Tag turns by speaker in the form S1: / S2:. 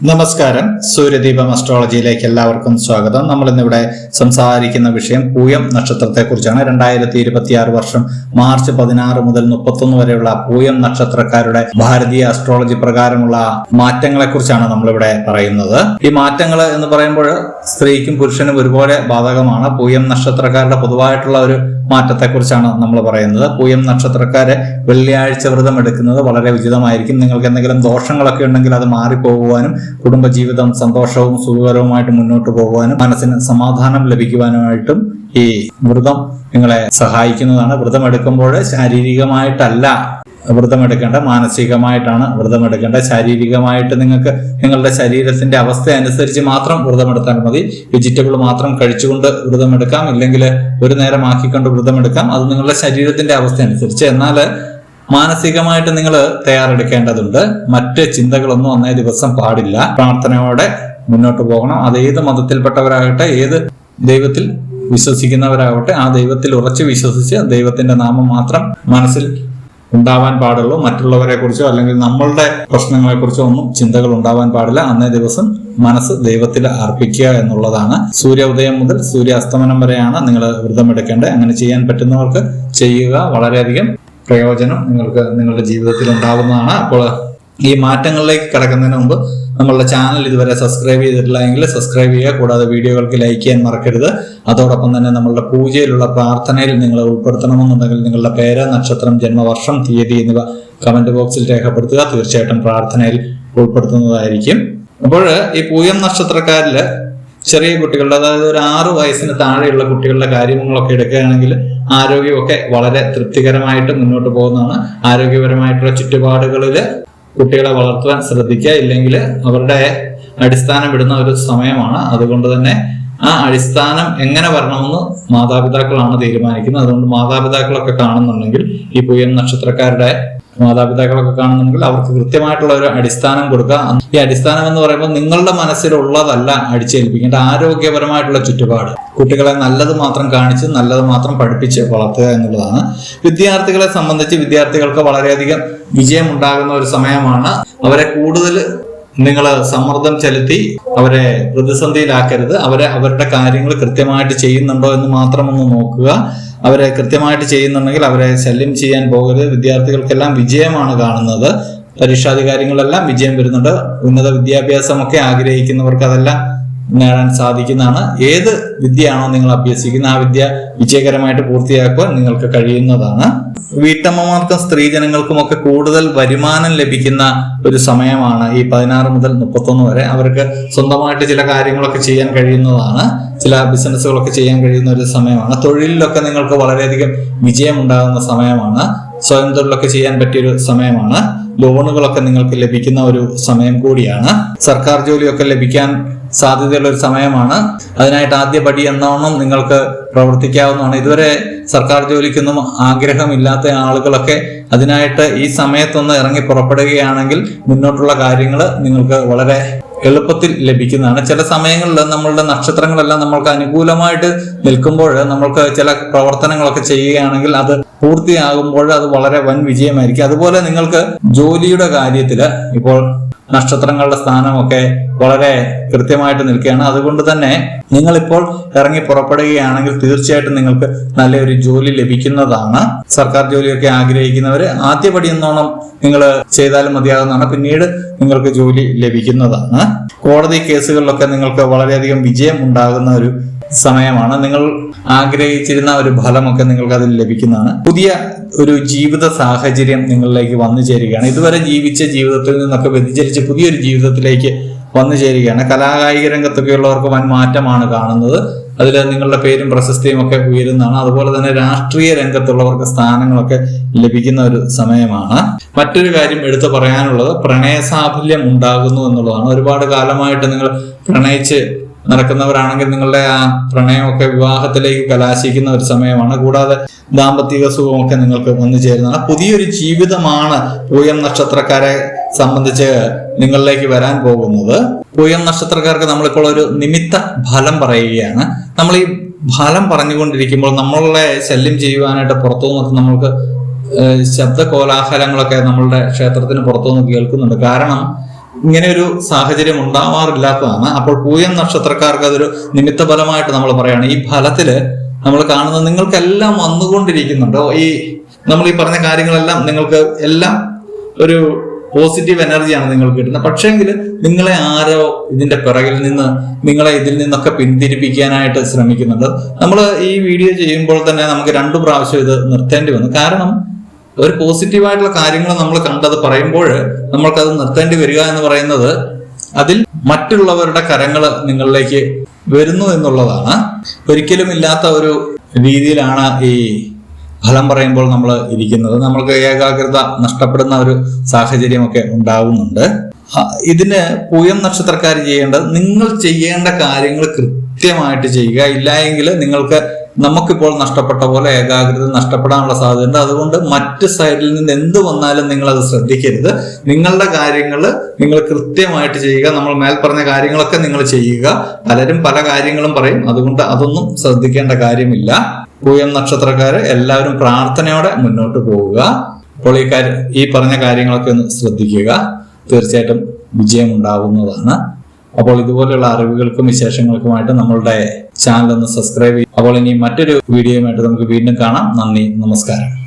S1: നമസ്കാരം. സൂര്യദീപം അസ്ട്രോളജിയിലേക്ക് എല്ലാവർക്കും സ്വാഗതം. നമ്മൾ ഇന്നിവിടെ സംസാരിക്കുന്ന വിഷയം പൂയം നക്ഷത്രത്തെ കുറിച്ചാണ്. 2026 വർഷം മാർച്ച് 16 മുതൽ 31 വരെയുള്ള പൂയം നക്ഷത്രക്കാരുടെ ഭാരതീയ അസ്ട്രോളജി പ്രകാരമുള്ള മാറ്റങ്ങളെ കുറിച്ചാണ് നമ്മളിവിടെ പറയുന്നത്. ഈ മാറ്റങ്ങൾ എന്ന് പറയുമ്പോൾ സ്ത്രീക്കും പുരുഷനും ഒരുപോലെ ബാധകമാണ്. പൂയം നക്ഷത്രക്കാരുടെ പൊതുവായിട്ടുള്ള ഒരു മാറ്റത്തെ കുറിച്ചാണ് നമ്മൾ പറയുന്നത്. പൂയം നക്ഷത്രക്കാരെ വെള്ളിയാഴ്ച വ്രതം എടുക്കുന്നത് വളരെ ഉചിതമായിരിക്കും. നിങ്ങൾക്ക് എന്തെങ്കിലും ദോഷങ്ങളൊക്കെ ഉണ്ടെങ്കിൽ അത് മാറിപ്പോകുവാനും കുടുംബജീവിതം സന്തോഷവും സുഖകരവുമായിട്ട് മുന്നോട്ട് പോകുവാനും മനസ്സിന് സമാധാനം ലഭിക്കുവാനുമായിട്ടും ഈ വ്രതം നിങ്ങളെ സഹായിക്കുന്നതാണ്. വ്രതം എടുക്കുമ്പോൾ ശാരീരികമായിട്ടല്ല വ്രതമെടുക്കേണ്ട, മാനസികമായിട്ടാണ് വ്രതമെടുക്കേണ്ടത്. ശാരീരികമായിട്ട് നിങ്ങൾക്ക് നിങ്ങളുടെ ശരീരത്തിന്റെ അവസ്ഥ അനുസരിച്ച് മാത്രം വ്രതമെടുത്താൽ മതി. വെജിറ്റബിൾ മാത്രം കഴിച്ചുകൊണ്ട് വ്രതമെടുക്കാം, ഇല്ലെങ്കിൽ ഒരു നേരം ആക്കിക്കൊണ്ട് വ്രതമെടുക്കാം. അത് നിങ്ങളുടെ ശരീരത്തിന്റെ അവസ്ഥ അനുസരിച്ച്. എന്നാൽ മാനസികമായിട്ട് നിങ്ങൾ തയ്യാറെടുക്കേണ്ടതുണ്ട്. മറ്റ് ചിന്തകളൊന്നും അന്നേ ദിവസം പാടില്ല. പ്രാർത്ഥനയോടെ മുന്നോട്ട് പോകണം. അത് ഏത് മതത്തിൽപ്പെട്ടവരാകട്ടെ, ഏത് ദൈവത്തിൽ വിശ്വസിക്കുന്നവരാകട്ടെ, ആ ദൈവത്തിൽ ഉറച്ചു വിശ്വസിച്ച് ദൈവത്തിന്റെ നാമം മാത്രം മനസ്സിൽ ഉണ്ടാവാൻ പാടുള്ളൂ. മറ്റുള്ളവരെ കുറിച്ചോ അല്ലെങ്കിൽ നമ്മളുടെ പ്രശ്നങ്ങളെ കുറിച്ചോ ഒന്നും ചിന്തകൾ ഉണ്ടാവാൻ പാടില്ല. അന്നേ ദിവസം മനസ്സ് ദൈവത്തിൽ അർപ്പിക്കുക എന്നുള്ളതാണ്. സൂര്യോദയം മുതൽ സൂര്യാസ്തമനം വരെയാണ് നിങ്ങൾ വ്രതമെടുക്കേണ്ടത്. അങ്ങനെ ചെയ്യാൻ പറ്റുന്നവർക്ക് ചെയ്യുക. വളരെയധികം പ്രയോജനം നിങ്ങൾക്ക് നിങ്ങളുടെ ജീവിതത്തിൽ ഉണ്ടാവുന്നതാണ്. അപ്പോൾ ഈ മാറ്റങ്ങളിലേക്ക് കടക്കുന്നതിന് മുമ്പ് നമ്മളുടെ ചാനൽ ഇതുവരെ സബ്സ്ക്രൈബ് ചെയ്തിട്ടില്ല എങ്കിൽ സബ്സ്ക്രൈബ് ചെയ്യുക. കൂടാതെ വീഡിയോകൾക്ക് ലൈക്ക് ചെയ്യാൻ മറക്കരുത്. അതോടൊപ്പം തന്നെ നമ്മളുടെ പൂജയിലുള്ള പ്രാർത്ഥനയിൽ നിങ്ങൾ ഉൾപ്പെടുത്തണമെന്നുണ്ടെങ്കിൽ നിങ്ങളുടെ പേര്, നക്ഷത്രം, ജന്മവർഷം, തീയതി എന്നിവ കമന്റ് ബോക്സിൽ രേഖപ്പെടുത്തുക. തീർച്ചയായിട്ടും പ്രാർത്ഥനയിൽ ഉൾപ്പെടുത്തുന്നതായിരിക്കും. അപ്പോൾ ഈ പൂയം നക്ഷത്രക്കാരില് ചെറിയ കുട്ടികളുടെ, അതായത് ഒരു 6 വയസ്സിന് താഴെയുള്ള കുട്ടികളുടെ കാര്യങ്ങളൊക്കെ എടുക്കുകയാണെങ്കിൽ ആരോഗ്യമൊക്കെ വളരെ തൃപ്തികരമായിട്ട് മുന്നോട്ട് പോകുന്നതാണ്. ആരോഗ്യപരമായിട്ടുള്ള ചുറ്റുപാടുകളിൽ കുട്ടികളെ വളർത്തുവാൻ ശ്രദ്ധിക്കുക. ഇല്ലെങ്കിൽ അവരുടെ അടിസ്ഥാനം ഇടുന്ന ഒരു സമയമാണ്. അതുകൊണ്ട് തന്നെ ആ അടിസ്ഥാനം എങ്ങനെ വരണമെന്ന് മാതാപിതാക്കളാണ് തീരുമാനിക്കുന്നത്. അതുകൊണ്ട് മാതാപിതാക്കളൊക്കെ കാണുന്നുണ്ടെങ്കിൽ, ഈ പൂയം നക്ഷത്രക്കാരുടെ മാതാപിതാക്കളൊക്കെ കാണുന്നുണ്ടെങ്കിൽ അവർക്ക് കൃത്യമായിട്ടുള്ള ഒരു അടിസ്ഥാനം കൊടുക്കുക. ഈ അടിസ്ഥാനം എന്ന് പറയുമ്പോൾ നിങ്ങളുടെ മനസ്സിലുള്ളതല്ല അടിച്ചേൽപ്പിക്കേണ്ട, ആരോഗ്യപരമായിട്ടുള്ള ചുറ്റുപാട്. കുട്ടികളെ നല്ലത് മാത്രം കാണിച്ച് നല്ലത് മാത്രം പഠിപ്പിച്ച് വളർത്തുക എന്നുള്ളതാണ്. വിദ്യാർത്ഥികളെ സംബന്ധിച്ച് വിദ്യാർത്ഥികൾക്ക് വളരെയധികം വിജയം ഉണ്ടാകുന്ന ഒരു സമയമാണ്. അവരെ കൂടുതൽ നിങ്ങൾ സമ്മർദ്ദം ചെലുത്തി അവരെ പ്രതിസന്ധിയിലാക്കരുത്. അവരുടെ കാര്യങ്ങൾ കൃത്യമായിട്ട് ചെയ്യുന്നുണ്ടോ എന്ന് മാത്രം ഒന്ന് നോക്കുക. അവരെ കൃത്യമായിട്ട് ചെയ്യുന്നുണ്ടെങ്കിൽ അവരെ ശല്യം ചെയ്യാൻ പോകരുത്. വിദ്യാർത്ഥികൾക്കെല്ലാം വിജയമാണ് കാണുന്നത്. പരീക്ഷാധികാരികളെല്ലാം വിജയം വരുന്നുണ്ട്. ഉന്നത വിദ്യാഭ്യാസമൊക്കെ ആഗ്രഹിക്കുന്നവർക്ക് അതെല്ലാം നേടാൻ സാധിക്കുന്നതാണ്. ഏത് വിദ്യയാണോ നിങ്ങൾ അഭ്യസിക്കുന്നത് ആ വിദ്യ വിജയകരമായിട്ട് പൂർത്തിയാക്കുവാൻ നിങ്ങൾക്ക് കഴിയുന്നതാണ്. വീട്ടമ്മമാർക്കും സ്ത്രീജനങ്ങൾക്കും ഒക്കെ കൂടുതൽ വരുമാനം ലഭിക്കുന്ന ഒരു സമയമാണ് ഈ 16 മുതൽ 31 വരെ. അവർക്ക് സ്വന്തമായിട്ട് ചില കാര്യങ്ങളൊക്കെ ചെയ്യാൻ കഴിയുന്നതാണ്. ചില ബിസിനസ്സുകളൊക്കെ ചെയ്യാൻ കഴിയുന്ന ഒരു സമയമാണ്. തൊഴിലിലൊക്കെ നിങ്ങൾക്ക് വളരെയധികം വിജയം ഉണ്ടാകുന്ന സമയമാണ്. സ്വയം തൊഴിലൊക്കെ ചെയ്യാൻ പറ്റിയൊരു സമയമാണ്. ലോണുകളൊക്കെ നിങ്ങൾക്ക് ലഭിക്കുന്ന ഒരു സമയം കൂടിയാണ്. സർക്കാർ ജോലിയൊക്കെ ലഭിക്കാൻ സാധ്യതയുള്ള ഒരു സമയമാണ്. അതിനായിട്ട് ആദ്യ പടി എന്നോണം നിങ്ങൾക്ക് പ്രവർത്തിക്കാവുന്നതാണ്. ഇതുവരെ സർക്കാർ ജോലിക്കൊന്നും ആഗ്രഹമില്ലാത്ത ആളുകളൊക്കെ അതിനായിട്ട് ഈ സമയത്തൊന്ന് ഇറങ്ങി പുറപ്പെടുകയാണെങ്കിൽ മുന്നോട്ടുള്ള കാര്യങ്ങൾ നിങ്ങൾക്ക് വളരെ എളുപ്പത്തിൽ ലഭിക്കുന്നതാണ്. ചില സമയങ്ങളിൽ നമ്മളുടെ നക്ഷത്രങ്ങളെല്ലാം നമ്മൾക്ക് അനുകൂലമായിട്ട് നിൽക്കുമ്പോൾ നമ്മൾക്ക് ചില പ്രവർത്തനങ്ങളൊക്കെ ചെയ്യുകയാണെങ്കിൽ അത് പൂർത്തിയാകുമ്പോൾ അത് വളരെ വൻ വിജയമായിരിക്കും. അതുപോലെ നിങ്ങൾക്ക് ജോലിയുടെ കാര്യത്തില് ഇപ്പോൾ നക്ഷത്രങ്ങളുടെ സ്ഥാനമൊക്കെ വളരെ കൃത്യമായിട്ട് നിൽക്കുകയാണ്. അതുകൊണ്ട് തന്നെ നിങ്ങളിപ്പോൾ ഇറങ്ങി പുറപ്പെടുകയാണെങ്കിൽ തീർച്ചയായിട്ടും നിങ്ങൾക്ക് നല്ലൊരു ജോലി ലഭിക്കുന്നതാണ്. സർക്കാർ ജോലിയൊക്കെ ആഗ്രഹിക്കുന്നവര് ആദ്യപടി എന്നോണം നിങ്ങൾ ചെയ്താലും മതിയാകുന്നതാണ്. പിന്നീട് നിങ്ങൾക്ക് ജോലി ലഭിക്കുന്നതാണ്. കോടതി കേസുകളിലൊക്കെ നിങ്ങൾക്ക് വളരെയധികം വിജയം ഉണ്ടാകുന്ന ഒരു സമയമാണ്. നിങ്ങൾ ആഗ്രഹിച്ചിരുന്ന ഒരു ഫലമൊക്കെ നിങ്ങൾക്ക് അതിൽ ലഭിക്കുന്നതാണ്. പുതിയ ഒരു ജീവിത സാഹചര്യം നിങ്ങളിലേക്ക് വന്നു ചേരുകയാണ്. ഇതുവരെ ജീവിച്ച ജീവിതത്തിൽ നിന്നൊക്കെ വ്യതിചലിച്ച് പുതിയൊരു ജീവിതത്തിലേക്ക് വന്നു ചേരുകയാണ്. കലാകായിക രംഗത്തൊക്കെ ഉള്ളവർക്ക് വൻ മാറ്റമാണ് കാണുന്നത്. അതിൽ നിങ്ങളുടെ പേരും പ്രശസ്തിയും ഒക്കെ ഉയരുന്നതാണ്. അതുപോലെ തന്നെ രാഷ്ട്രീയ രംഗത്തുള്ളവർക്ക് സ്ഥാനങ്ങളൊക്കെ ലഭിക്കുന്ന ഒരു സമയമാണ്. മറ്റൊരു കാര്യം എടുത്തു പറയാനുള്ളത് പ്രണയ സാഫല്യം ഉണ്ടാകുന്നു എന്നുള്ളതാണ്. ഒരുപാട് കാലമായിട്ട് നിങ്ങൾ പ്രണയിച്ച് നടക്കുന്നവരാണെങ്കിൽ നിങ്ങളുടെ ആ പ്രണയമൊക്കെ വിവാഹത്തിലേക്ക് കലാശിക്കുന്ന ഒരു സമയമാണ്. കൂടാതെ ദാമ്പത്തിക സുഖമൊക്കെ നിങ്ങൾക്ക് വന്നു ചേരുന്നതാണ്. പുതിയൊരു ജീവിതമാണ് പൂയം നക്ഷത്രക്കാരെ സംബന്ധിച്ച് നിങ്ങളിലേക്ക് വരാൻ പോകുന്നത്. പൂയം നക്ഷത്രക്കാർക്ക് നമ്മളിപ്പോൾ ഒരു നിമിത്ത ഫലം പറയുകയാണ്. നമ്മൾ ഈ ഫലം പറഞ്ഞുകൊണ്ടിരിക്കുമ്പോൾ നമ്മളെ ശല്യം ചെയ്യുവാനായിട്ട് പുറത്തു നിന്നൊക്കെ നമ്മൾക്ക് ശബ്ദ കോലാഹലങ്ങളൊക്കെ നമ്മളുടെ ക്ഷേത്രത്തിന് പുറത്തുനിന്ന് കേൾക്കുന്നുണ്ട്. കാരണം ഇങ്ങനെ ഒരു സാഹചര്യം ഉണ്ടാവാറില്ലാത്തതാണ്. അപ്പോൾ പൂയം നക്ഷത്രക്കാർക്ക് അതൊരു നിമിത്ത ഫലമായിട്ട് നമ്മൾ പറയുകയാണ്. ഈ ഫലത്തില് നമ്മൾ കാണുന്നത് നിങ്ങൾക്കെല്ലാം വന്നുകൊണ്ടിരിക്കുന്നുണ്ട്. നമ്മൾ ഈ പറഞ്ഞ കാര്യങ്ങളെല്ലാം നിങ്ങൾക്ക് എല്ലാം ഒരു പോസിറ്റീവ് എനർജിയാണ് നിങ്ങൾക്ക് കിട്ടുന്നത്. പക്ഷേങ്കിൽ നിങ്ങളെ ആരോ ഇതിന്റെ പിറകിൽ നിന്ന് നിങ്ങളെ ഇതിൽ നിന്നൊക്കെ പിന്തിരിപ്പിക്കാനായിട്ട് ശ്രമിക്കുന്നുണ്ട്. നമ്മൾ ഈ വീഡിയോ ചെയ്യുമ്പോൾ തന്നെ നമുക്ക് 2 പ്രാവശ്യം ഇത് നിർത്തേണ്ടി വന്നു. കാരണം ഒരു പോസിറ്റീവായിട്ടുള്ള കാര്യങ്ങൾ നമ്മൾ കണ്ടത് പറയുമ്പോൾ നമ്മൾക്കത് നിർത്തേണ്ടി വരിക എന്ന് പറയുന്നത് അതിൽ മറ്റുള്ളവരുടെ കരങ്ങൾ നിങ്ങളിലേക്ക് വരുന്നു എന്നുള്ളതാണ്. ഒരിക്കലും ഇല്ലാത്ത ഒരു രീതിയിലാണ് ഈ ഫലം പറയുമ്പോൾ നമ്മൾ ഇരിക്കുന്നത്. നമ്മൾക്ക് ഏകാഗ്രത നഷ്ടപ്പെടുന്ന ഒരു സാഹചര്യമൊക്കെ ഉണ്ടാകുന്നുണ്ട്. ഇതിന് പൂയം നക്ഷത്രക്കാർ ചെയ്യേണ്ടത് നിങ്ങൾ ചെയ്യേണ്ട കാര്യങ്ങൾ കൃത്യമായിട്ട് ചെയ്യുക. ഇല്ലായെങ്കിൽ നമുക്കിപ്പോൾ നഷ്ടപ്പെട്ട പോലെ ഏകാഗ്രത നഷ്ടപ്പെടാനുള്ള സാധ്യതയുണ്ട്. അതുകൊണ്ട് മറ്റ് സൈഡിൽ നിന്ന് എന്ത് വന്നാലും നിങ്ങൾ അത് ശ്രദ്ധിക്കരുത്. നിങ്ങളുടെ കാര്യങ്ങൾ നിങ്ങൾ കൃത്യമായിട്ട് ചെയ്യുക. നമ്മൾ മേൽ പറഞ്ഞ കാര്യങ്ങളൊക്കെ നിങ്ങൾ ചെയ്യുക. പലരും പല കാര്യങ്ങളും പറയും, അതുകൊണ്ട് അതൊന്നും ശ്രദ്ധിക്കേണ്ട കാര്യമില്ല. പൂയം നക്ഷത്രക്കാര് എല്ലാവരും പ്രാർത്ഥനയോടെ മുന്നോട്ട് പോവുക. അപ്പോൾ ഈ പറഞ്ഞ കാര്യങ്ങളൊക്കെ ഒന്ന് ശ്രദ്ധിക്കുക. തീർച്ചയായിട്ടും വിജയം ഉണ്ടാവുന്നതാണ്. അപ്പോൾ ഇതുപോലെയുള്ള അറിവുകൾക്കും വിശേഷങ്ങൾക്കുമായിട്ട് നമ്മളുടെ ചാനൽ ഒന്ന് സബ്സ്ക്രൈബ് ചെയ്യും. അപ്പോൾ ഇനി മറ്റൊരു വീഡിയോയുമായിട്ട് നമുക്ക് വീണ്ടും കാണാം. നന്ദി, നമസ്കാരം.